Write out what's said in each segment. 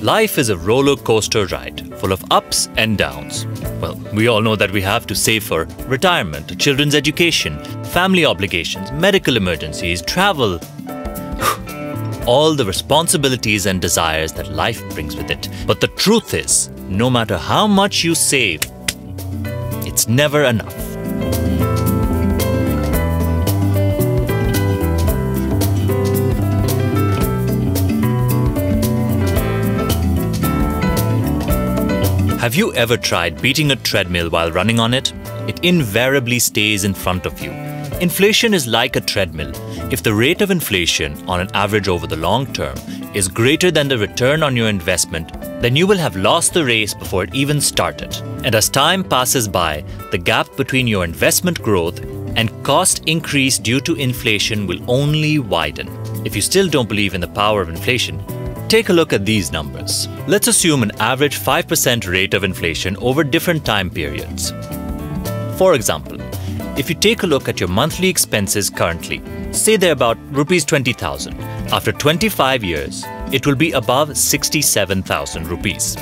Life is a roller coaster ride, full of ups and downs. Well, we all know that we have to save for retirement, children's education, family obligations, medical emergencies, travel. All the responsibilities and desires that life brings with it. But the truth is, no matter how much you save, it's never enough. Have you ever tried beating a treadmill while running on it? It invariably stays in front of you. Inflation is like a treadmill. If the rate of inflation on an average over the long term is greater than the return on your investment, then you will have lost the race before it even started. And as time passes by, the gap between your investment growth and cost increase due to inflation will only widen. If you still don't believe in the power of inflation, take a look at these numbers. Let's assume an average 5% rate of inflation over different time periods. For example, if you take a look at your monthly expenses currently, say they're about Rs 20,000. After 25 years, it will be above 67,000 rupees.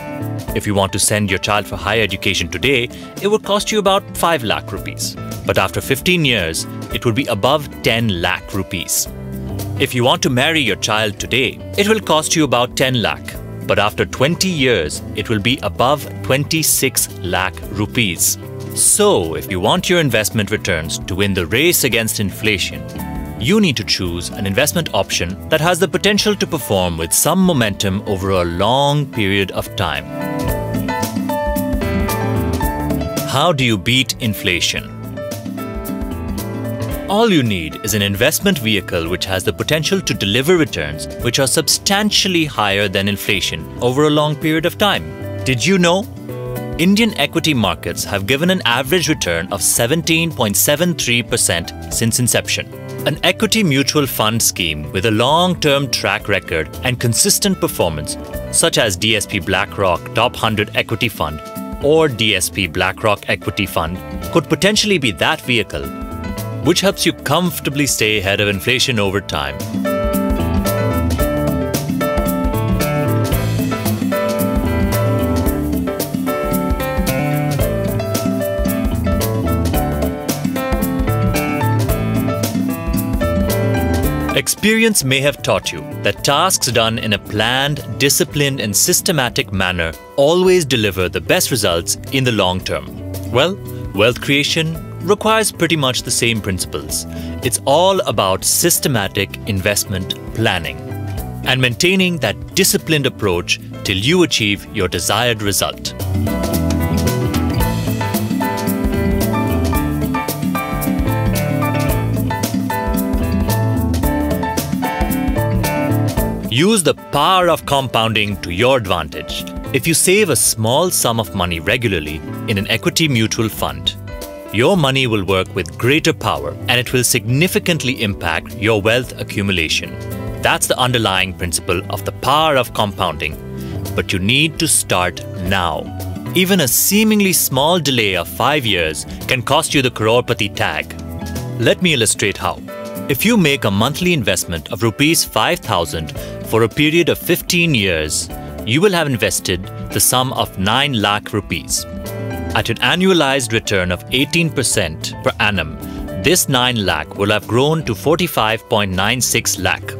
If you want to send your child for higher education today, it would cost you about 5 lakh rupees. But after 15 years, it would be above 10 lakh rupees. If you want to marry your child today, it will cost you about 10 lakh. But after 20 years, it will be above 26 lakh rupees. So, if you want your investment returns to win the race against inflation, you need to choose an investment option that has the potential to perform with some momentum over a long period of time. How do you beat inflation? All you need is an investment vehicle which has the potential to deliver returns which are substantially higher than inflation over a long period of time. Did you know? Indian equity markets have given an average return of 17.73% since inception. An equity mutual fund scheme with a long-term track record and consistent performance, such as DSP BlackRock Top 100 Equity Fund or DSP BlackRock Equity Fund, could potentially be that vehicle which helps you comfortably stay ahead of inflation over time. Experience may have taught you that tasks done in a planned, disciplined, and systematic manner always deliver the best results in the long term. Well, wealth creation requires pretty much the same principles. It's all about systematic investment planning and maintaining that disciplined approach till you achieve your desired result. Use the power of compounding to your advantage. If you save a small sum of money regularly in an equity mutual fund, your money will work with greater power and it will significantly impact your wealth accumulation. That's the underlying principle of the power of compounding. But you need to start now. Even a seemingly small delay of 5 years can cost you the crorepati tag. Let me illustrate how. If you make a monthly investment of Rs 5,000 for a period of 15 years, you will have invested the sum of 9 lakh rupees. At an annualized return of 18% per annum, this 9 lakh will have grown to 45.96 lakh.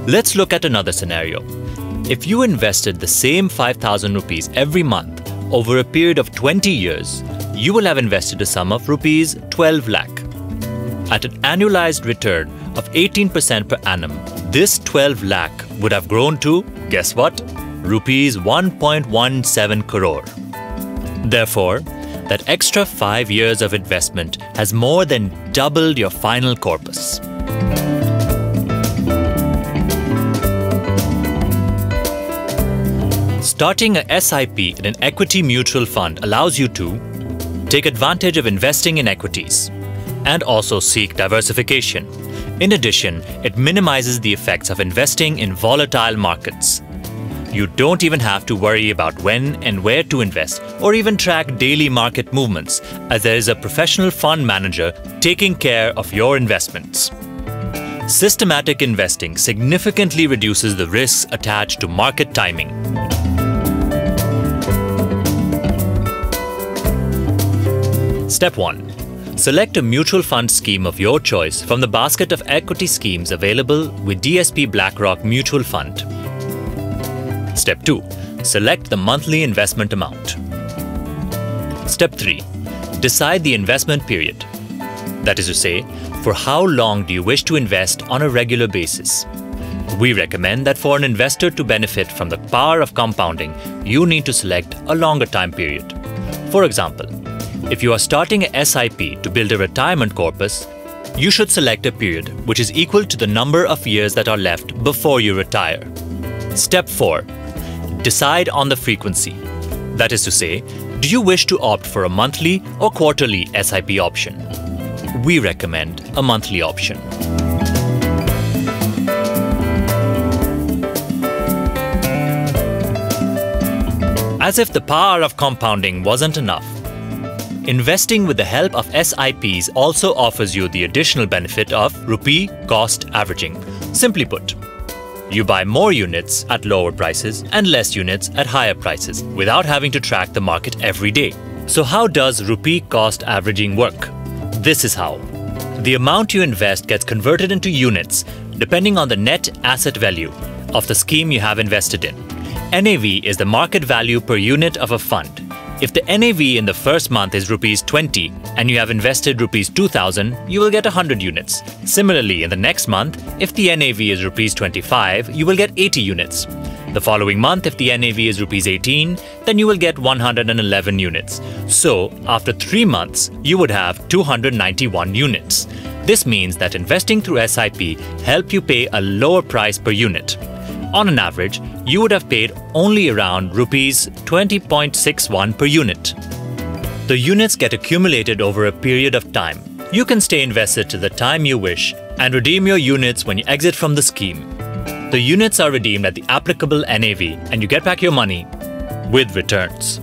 Let's look at another scenario. If you invested the same 5,000 rupees every month over a period of 20 years, you will have invested a sum of Rs 12 lakh. At an annualized return of 18% per annum, this 12 lakh would have grown to, guess what? Rupees 1.17 crore. Therefore, that extra 5 years of investment has more than doubled your final corpus. Starting a SIP in an equity mutual fund allows you to take advantage of investing in equities and also seek diversification. In addition, it minimizes the effects of investing in volatile markets. You don't even have to worry about when and where to invest or even track daily market movements, as there is a professional fund manager taking care of your investments. Systematic investing significantly reduces the risks attached to market timing. Step 1. Select a mutual fund scheme of your choice from the basket of equity schemes available with DSP BlackRock Mutual Fund. Step 2. Select the monthly investment amount. Step 3. Decide the investment period. That is to say, for how long do you wish to invest on a regular basis? We recommend that for an investor to benefit from the power of compounding, you need to select a longer time period. For example, if you are starting a SIP to build a retirement corpus, you should select a period which is equal to the number of years that are left before you retire. Step 4. Decide on the frequency. That is to say, do you wish to opt for a monthly or quarterly SIP option? We recommend a monthly option. As if the power of compounding wasn't enough, investing with the help of SIPs also offers you the additional benefit of rupee cost averaging. Simply put, you buy more units at lower prices and less units at higher prices without having to track the market every day. So how does rupee cost averaging work? This is how. The amount you invest gets converted into units depending on the net asset value of the scheme you have invested in. NAV is the market value per unit of a fund. If the NAV in the first month is rupees 20 and you have invested rupees 2000, you will get 100 units. Similarly, in the next month, if the NAV is rupees 25, you will get 80 units. The following month, if the NAV is rupees 18, then you will get 111 units. So, after 3 months, you would have 291 units. This means that investing through SIP help you pay a lower price per unit. On an average, you would have paid only around rupees 20.61 per unit. The units get accumulated over a period of time. You can stay invested to the time you wish and redeem your units when you exit from the scheme. The units are redeemed at the applicable NAV and you get back your money with returns.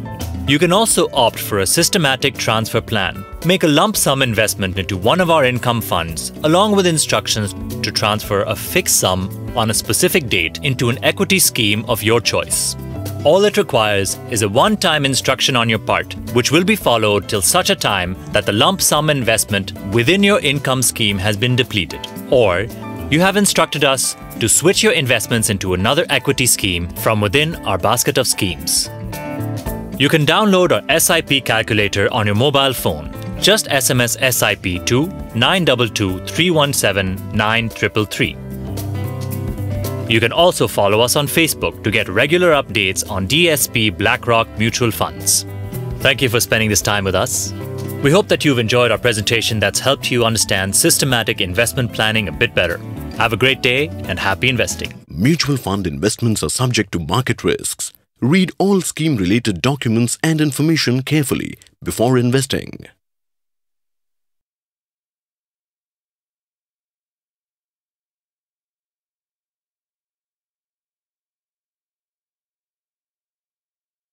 You can also opt for a systematic transfer plan. Make a lump sum investment into one of our income funds along with instructions to transfer a fixed sum on a specific date into an equity scheme of your choice. All it requires is a one-time instruction on your part, which will be followed till such a time that the lump sum investment within your income scheme has been depleted, or you have instructed us to switch your investments into another equity scheme from within our basket of schemes. You can download our SIP calculator on your mobile phone. Just SMS SIP to 922 317 9333. You can also follow us on Facebook to get regular updates on DSP BlackRock Mutual Funds. Thank you for spending this time with us. We hope that you've enjoyed our presentation that's helped you understand systematic investment planning a bit better. Have a great day and happy investing. Mutual fund investments are subject to market risks. Read all scheme-related documents and information carefully before investing.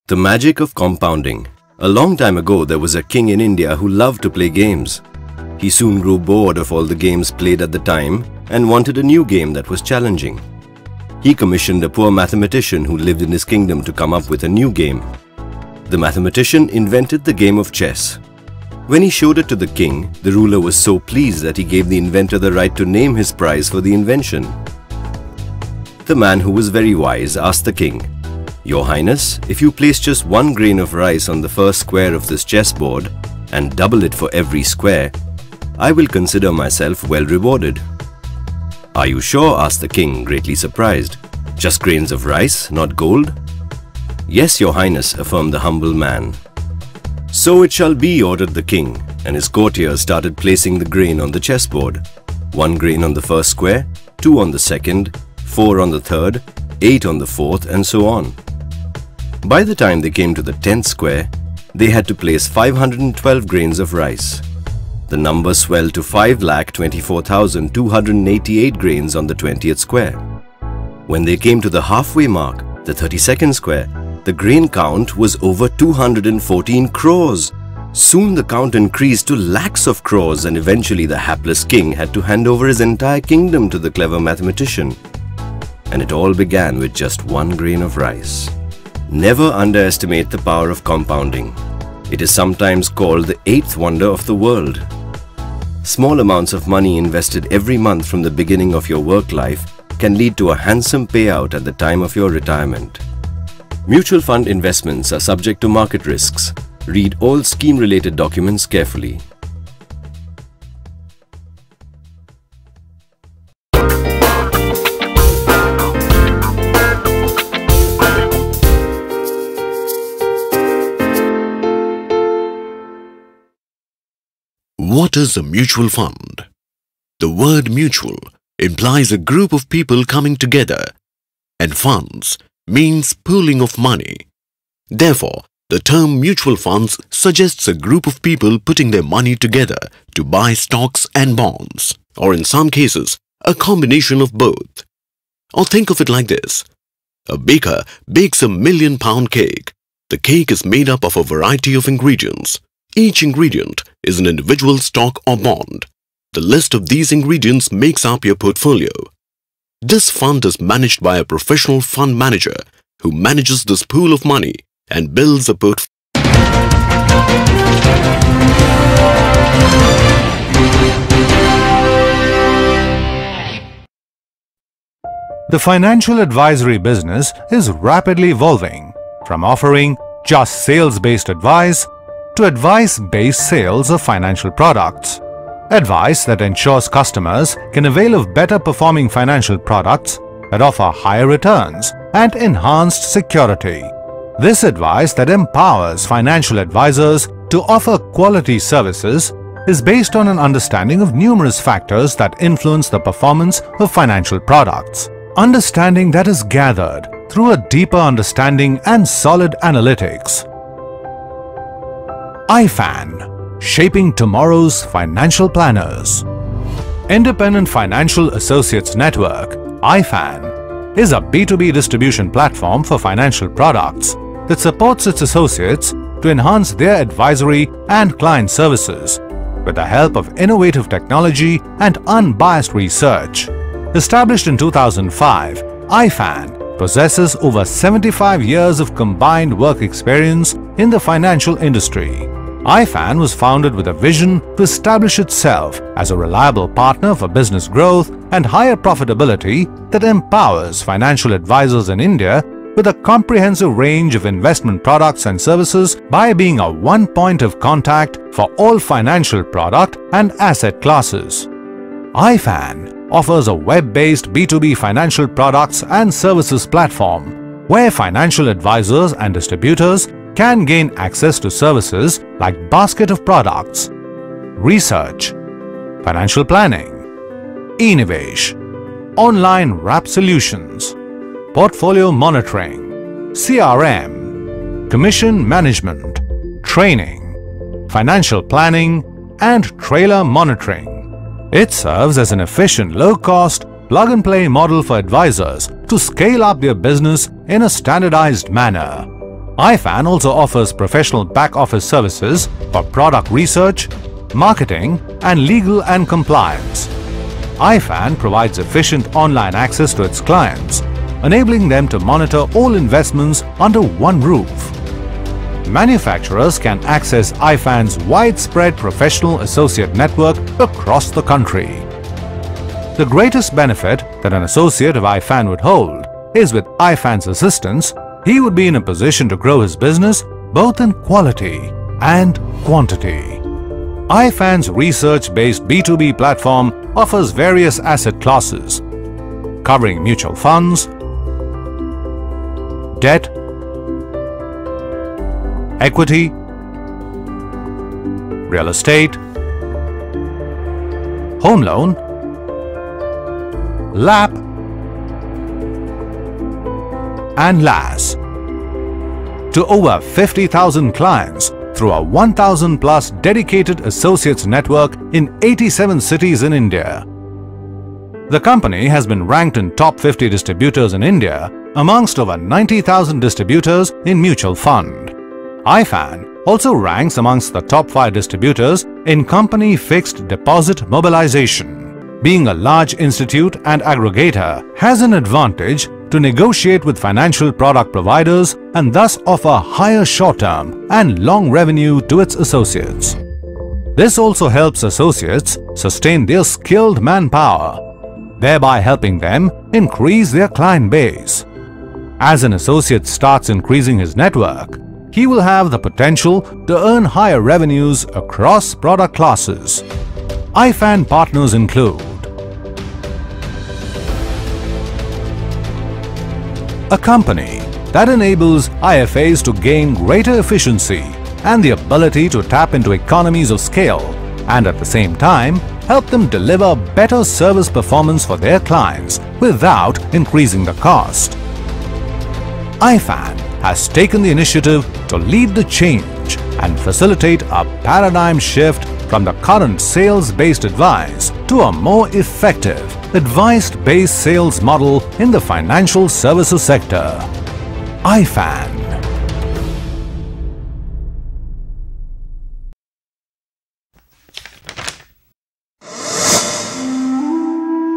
The magic of compounding. A long time ago, there was a king in India who loved to play games. He soon grew bored of all the games played at the time and wanted a new game that was challenging. He commissioned a poor mathematician who lived in his kingdom to come up with a new game. The mathematician invented the game of chess. When he showed it to the king, the ruler was so pleased that he gave the inventor the right to name his prize for the invention. The man, who was very wise, asked the king, "Your Highness, if you place just 1 grain of rice on the first square of this chessboard and double it for every square, I will consider myself well rewarded." "Are you sure?" asked the king, greatly surprised. "Just grains of rice, not gold?" "Yes, Your Highness," affirmed the humble man. "So it shall be," ordered the king, and his courtiers started placing the grain on the chessboard. 1 grain on the first square, 2 on the second, 4 on the third, 8 on the fourth, and so on. By the time they came to the 10th square, they had to place 512 grains of rice. The number swelled to 5,24,288 grains on the 20th square. When they came to the halfway mark, the 32nd square, the grain count was over 214 crores. Soon the count increased to lakhs of crores, and eventually the hapless king had to hand over his entire kingdom to the clever mathematician. And it all began with just 1 grain of rice. Never underestimate the power of compounding. It is sometimes called the 8th wonder of the world. Small amounts of money invested every month from the beginning of your work life can lead to a handsome payout at the time of your retirement. Mutual fund investments are subject to market risks. Read all scheme-related documents carefully. What is a mutual fund? The word mutual implies a group of people coming together, and funds means pooling of money. Therefore, the term mutual funds suggests a group of people putting their money together to buy stocks and bonds, or in some cases, a combination of both. Or think of it like this. A baker bakes a 1 million pound cake. The cake is made up of a variety of ingredients. Each ingredient is an individual stock or bond. The list of these ingredients makes up your portfolio. This fund is managed by a professional fund manager who manages this pool of money and builds a portfolio. The financial advisory business is rapidly evolving from offering just sales-based advice to advice-based sales of financial products. Advice that ensures customers can avail of better performing financial products that offer higher returns and enhanced security. This advice that empowers financial advisors to offer quality services is based on an understanding of numerous factors that influence the performance of financial products. Understanding that is gathered through a deeper understanding and solid analytics. Ifan, shaping tomorrow's financial planners. Independent Financial Associates Network, Ifan, is a B2B distribution platform for financial products that supports its associates to enhance their advisory and client services with the help of innovative technology and unbiased research. Established in 2005, Ifan possesses over 75 years of combined work experience in the financial industry. Ifan was founded with a vision to establish itself as a reliable partner for business growth and higher profitability that empowers financial advisors in India with a comprehensive range of investment products and services by being a one point of contact for all financial product and asset classes. Ifan offers a web-based B2B financial products and services platform where financial advisors and distributors can gain access to services like basket of products, research, financial planning, e-Nivesh, online wrap solutions, portfolio monitoring, CRM, commission management, training, financial planning, and trailer monitoring. It serves as an efficient, low-cost, plug-and-play model for advisors to scale up their business in a standardized manner. Ifan also offers professional back-office services for product research, marketing, and legal and compliance. Ifan provides efficient online access to its clients, enabling them to monitor all investments under one roof. Manufacturers can access Ifan's widespread professional associate network across the country. The greatest benefit that an associate of Ifan would hold is with Ifan's assistance, he would be in a position to grow his business both in quality and quantity. Ifan's research-based B2B platform offers various asset classes, covering mutual funds, debt, equity, real estate, home loan, LAP, and LAS to over 50,000 clients through a 1,000+ dedicated associates network in 87 cities in India. The company has been ranked in top 50 distributors in India amongst over 90,000 distributors in mutual fund. Ifan also ranks amongst the top 5 distributors in company fixed deposit mobilization. Being a large institute and aggregator has an advantage to negotiate with financial product providers and thus offer higher short-term and long revenue to its associates. This also helps associates sustain their skilled manpower, thereby helping them increase their client base. As an associate starts increasing his network, he will have the potential to earn higher revenues across product classes. Ifan partners include a company that enables IFAs to gain greater efficiency and the ability to tap into economies of scale and at the same time help them deliver better service performance for their clients without increasing the cost. Ifan has taken the initiative to lead the change and facilitate a paradigm shift from the current sales-based advice to a more effective, advice-based sales model in the financial services sector. Ifan.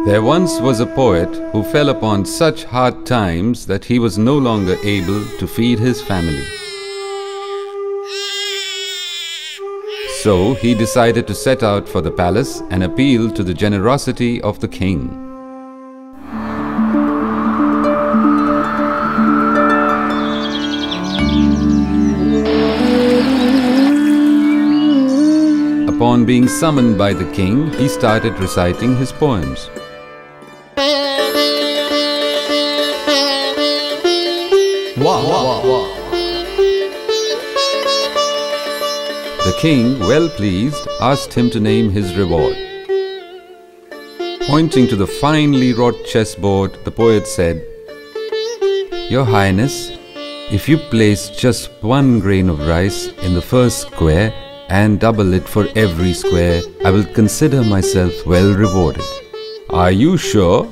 There once was a poet who fell upon such hard times that he was no longer able to feed his family. So he decided to set out for the palace and appeal to the generosity of the king. Upon being summoned by the king, he started reciting his poems. The king, well pleased, asked him to name his reward. Pointing to the finely wrought chessboard, the poet said, "Your Highness, if you place just 1 grain of rice in the first square and double it for every square, I will consider myself well rewarded. Are you sure?"